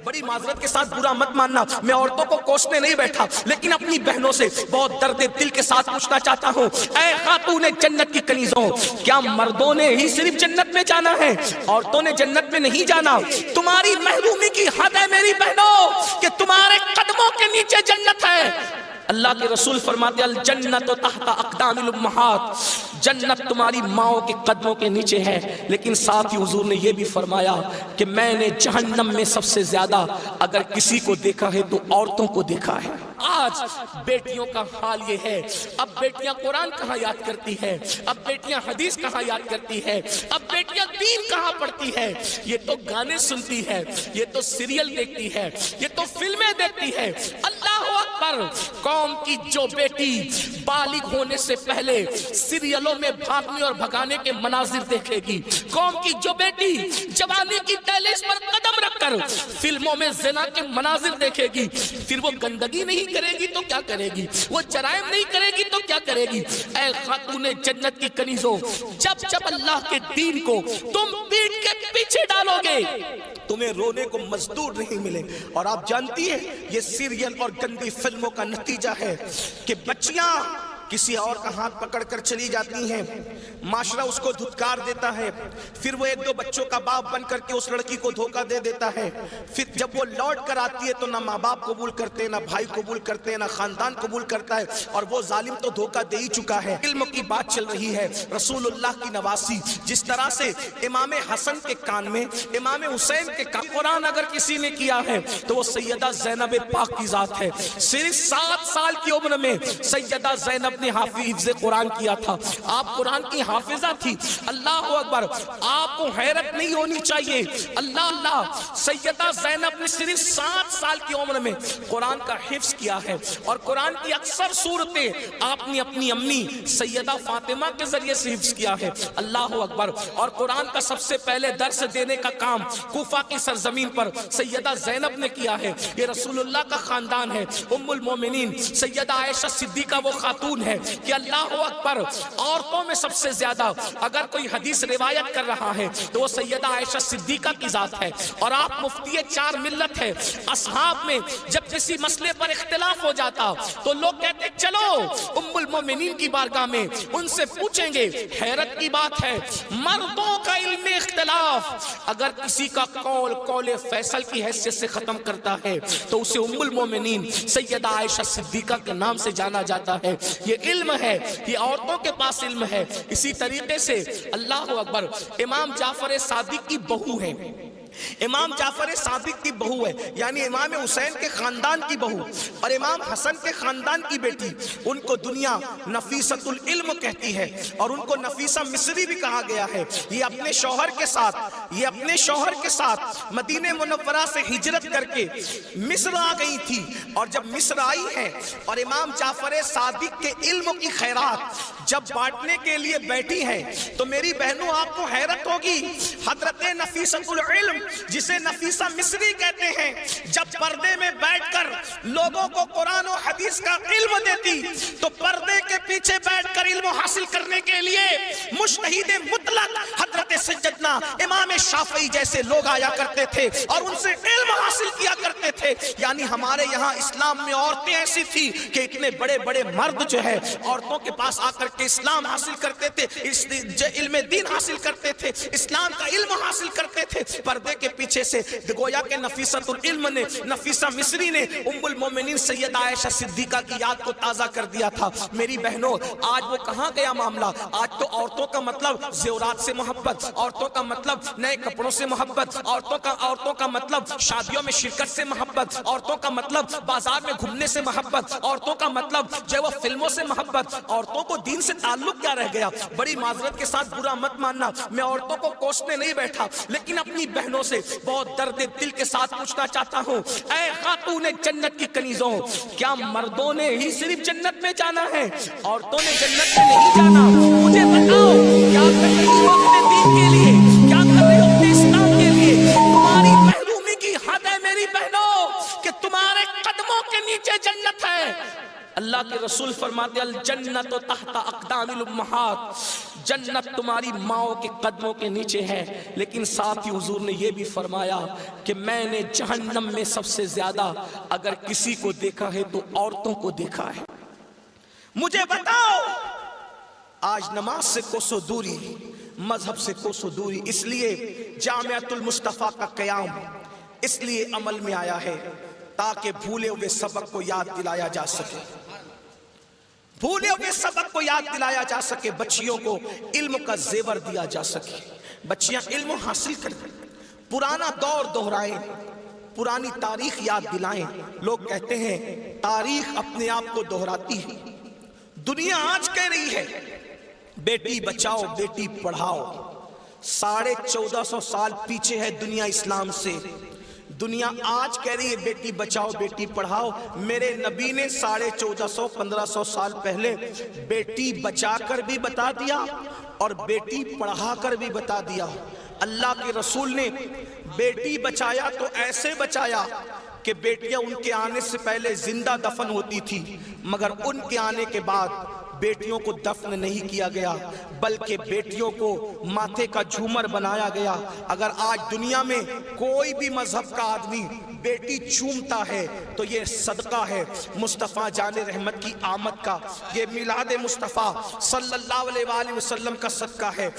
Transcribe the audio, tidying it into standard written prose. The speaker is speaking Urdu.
بڑی معذرت کے ساتھ برا مت ماننا، میں عورتوں کو کوسنے نہیں بیٹھا، لیکن اپنی بہنوں سے بہت درد دل کے ساتھ پوچھنا چاہتا ہوں، اے خاتون جنت کی کنیزوں، کیا مردوں نے ہی صرف جنت میں جانا ہے؟ عورتوں نے جنت میں نہیں جانا؟ تمہاری محرومی کی حد ہے میری بہنوں کہ تمہارے قدموں کے نیچے جنت ہے۔ اللہ کے رسول فرماتے الجنت تحت اقدام الامہات، جنت تمہاری ماؤں کے قدموں کے نیچے ہے، لیکن ساتھ ہی حضور نے یہ بھی فرمایا کہ میں نے جہنم میں سب سے زیادہ اگر کسی کو دیکھا ہے تو عورتوں کو دیکھا ہے۔ آج بیٹیوں کا حال یہ ہے، اب بیٹیاں قرآن کہاں یاد کرتی ہے، اب بیٹیاں حدیث کہاں یاد کرتی ہے، اب بیٹیاں دین کہاں پڑھتی ہے؟ یہ تو گانے سنتی ہے، یہ تو سیریل دیکھتی ہے، یہ تو فلمیں دیکھتی ہے۔ اللہ اکبر! قوم کی جو بیٹی بالغ ہونے سے پہلے سیریلوں میں بھاگنے اور بھگانے کے مناظر دیکھے گی، قوم کی جو بیٹی جوانی کی دہلیز پر قدم رکھ کر فلموں میں زنا کے مناظر دیکھے گی، پھر وہ گندگی نہیں کرے گی تو کیا کرے گی؟ وہ جرائم نہیں کرے گی تو کیا کرے گی؟ اے خاتون جنت کی کنیزوں، جب جب اللہ کے دین کو تم پیٹ کے پیچھے ڈالو گے تمہیں رونے کو مزدور نہیں ملے۔ اور آپ جانتی ہیں یہ سیریل اور گندی فلموں کا نتیجہ ہے کہ بچیاں کسی اور کا ہاتھ پکڑ کر چلی جاتی ہیں، معاشرہ اس کو دھتکار دیتا ہے، پھر وہ ایک دو بچوں کا باپ بن کر کے اس لڑکی کو دھوکہ دے دیتا ہے، پھر جب وہ لوٹ کر آتی ہے تو نہ ماں باپ قبول کرتے، نہ بھائی قبول کرتے، نہ خاندان قبول کرتا ہے، اور وہ ظالم تو دھوکہ دے ہی چکا ہے۔ علم کی بات چل رہی ہے، رسول اللہ کی نواسی، جس طرح سے امام حسن کے کان میں، امام حسین کے کان قرآن اگر کسی نے کیا ہے تو وہ سیدہ زینب پاک کی ذات ہے۔ صرف 7 سال کی عمر میں سیدہ زینب نے حافظ قرآن کیا تھا، آپ قرآن کی حافظہ تھی۔ اللہ اکبر! آپ کو حیرت نہیں ہونی چاہیے، اللہ سیدہ زینب نے صرف 7 سال کی عمر میں قرآن کا حفظ کیا ہے، اور قرآن کی اکثر صورتیں آپ نے اپنی امی سیدہ فاطمہ کے ذریعے سے حفظ کیا ہے۔ اللہ اکبر! اور قرآن کا سب سے پہلے درس دینے کا کام کوفہ کی سرزمین پر سیدہ زینب نے کیا ہے۔ یہ رسول اللہ کا خاندان ہے۔ ام المومنین سیدہ عائشہ صدیقہ وہ خاتون ہے کہ اللہ اکبر، عورتوں میں سب سے زیادہ اگر کوئی حدیث روایت کر رہا ہے تو وہ سیدہ عائشہ صدیقہ کی ذات ہے، اور آپ مفتی 4 ملت ہے۔ اصحاب میں جب کسی مسئلے پر اختلاف ہو جاتا تو لوگ کہتے چلو ام المومنین کی بارگاہ میں ان سے پوچھیں گے۔ حیرت کی بات ہے، مردوں کا علم اختلاف اگر کسی کا قول فیصل کی حیثیت سے ختم کرتا ہے تو اسے ام المومنین سیدہ عائشہ صدیقہ کے نام سے جانا جاتا ہے۔ یہ علم ہے، یہ عورتوں کے پاس علم ہے۔ اسی طریقے سے اللہ اکبر، امام جعفر صادق کی بہو ہے، امام جعفر صادق کی بہو ہے، یعنی امام حسین کے خاندان کی بہو اور امام حسن کے خاندان کی بیٹی، ان کو دنیا نفیسۃ العلم کہتی ہے، اور ان کو نفیسہ مصری بھی کہا گیا ہے۔ یہ اپنے شوہر کے ساتھ مدینہ منورہ سے ہجرت کر کے مصر آ گئی تھی، اور جب مصر آئی ہے اور امام جعفر صادق کے علم کی خیرات جب بانٹنے کے لیے بیٹھی ہیں تو میری بہنوں آپ کو حیرت ہوگی، حضرت نفیسۃ العلم جسے نفیسہ مصری کہتے ہیں، جب پردے میں بیٹھ کر لوگوں کو قرآن و حدیث کا علم دیتی تو پردے کے پیچھے بیٹھ کر علم حاصل کرنے کے لیے مجتہد مطلق حضرت سیدنا امام شافعی جیسے لوگ آیا کرتے تھے اور ان سے علم حاصل کیا کرتے تھے۔ یعنی ہمارے یہاں اسلام میں عورتیں ایسی تھی کہ اتنے بڑے بڑے مرد جو ہے عورتوں کے پاس آ کر کے اسلام حاصل کرتے تھے، علم دین حاصل کرتے تھے، اسلام کا علم حاصل کرتے تھے۔ پردے کے پیچھے سے گویا کہ نفیسۃ العلم نے، نفیسہ مصری نے ام المومنین سیدہ عائشہ صدیقہ کی یاد کو تازہ کر دیا تھا۔ میری بہنوں آج وہ کہاں گیا معاملہ؟ آج تو عورتوں کا مطلب زیورات سے محبت، عورتوں کا مطلب نئے کپڑوں سے محبت، عورتوں کا مطلب شادیوں میں شرکت سے محبت، عورتوں کا مطلب بازار میں گھومنے سے محبت، عورتوں کا مطلب جو وہ فلموں سے محبت۔ عورتوں کو دین سے تعلق کیا رہ گیا؟ بڑی معذرت کے ساتھ برا مت ماننا، میں عورتوں کو کوسنے نہیں بیٹھا، لیکن اپنی بہنوں سے بہت درد دل کے ساتھ پوچھنا چاہتا ہوں، اے خاتون جنت کی کنیزوں، کیا مردوں نے ہی صرف جنت میں جانا ہے؟ عورتوں نے جنت میں نہیں جانا؟ مجھے بتاؤ، کیا کر رہی ہو اپنے دین کے لیے؟ کیا کر رہی ہو اپنے اسلام کے لیے؟ تمہاری محرومی کی حد ہے میری بہنوں کہ تمہارے قدموں کے نیچے جنت ہے۔ اللہ کے رسول فرماتے الجنت تحت اقدام الامہات، جنت تمہاری ماؤں کے قدموں کے نیچے ہے، لیکن ساتھ ہی حضور نے یہ بھی فرمایا کہ میں نے جہنم میں سب سے زیادہ اگر کسی کو دیکھا ہے تو عورتوں کو دیکھا ہے۔ مجھے بتاؤ، آج نماز سے کوسوں دوری، مذہب سے کوسوں دوری، اس لیے جامعۃ المصطفیٰ کا قیام اس لیے عمل میں آیا ہے تاکہ بھولے ہوئے سبق کو یاد دلایا جا سکے، بھولے ہوئے سبق کو یاد دلایا جا سکے، بچیوں کو علم کا زیور دیا جا سکے، بچیاں علم حاصل کریں، پرانا دور دہرائیں، پرانی تاریخ یاد دلائیں۔ لوگ کہتے ہیں تاریخ اپنے آپ کو دہراتی ہے، دنیا آج کہہ رہی ہے بیٹی بچاؤ بیٹی پڑھاؤ، 1450 سال پیچھے ہے دنیا اسلام سے، دنیا آج کہہ رہی ہے بیٹی بچاؤ بیٹی پڑھاؤ۔ میرے نبی نے 1450-1500 سال پہلے بیٹی بچا کر بھی بتا دیا اور بیٹی پڑھا کر بھی بتا دیا۔ اللہ کے رسول نے بیٹی بچایا تو ایسے بچایا کہ بیٹیاں ان کے آنے سے پہلے زندہ دفن ہوتی تھی، مگر ان کے آنے کے بعد بیٹیوں کو دفن نہیں کیا گیا بلکہ بیٹیوں کو ماتھے کا جھومر بنایا گیا۔ اگر آج دنیا میں کوئی بھی مذہب کا آدمی بیٹی چومتا ہے تو یہ صدقہ ہے مصطفیٰ جان رحمت کی آمد کا، یہ میلاد مصطفیٰ صلی اللہ علیہ وآلہ وسلم کا صدقہ ہے۔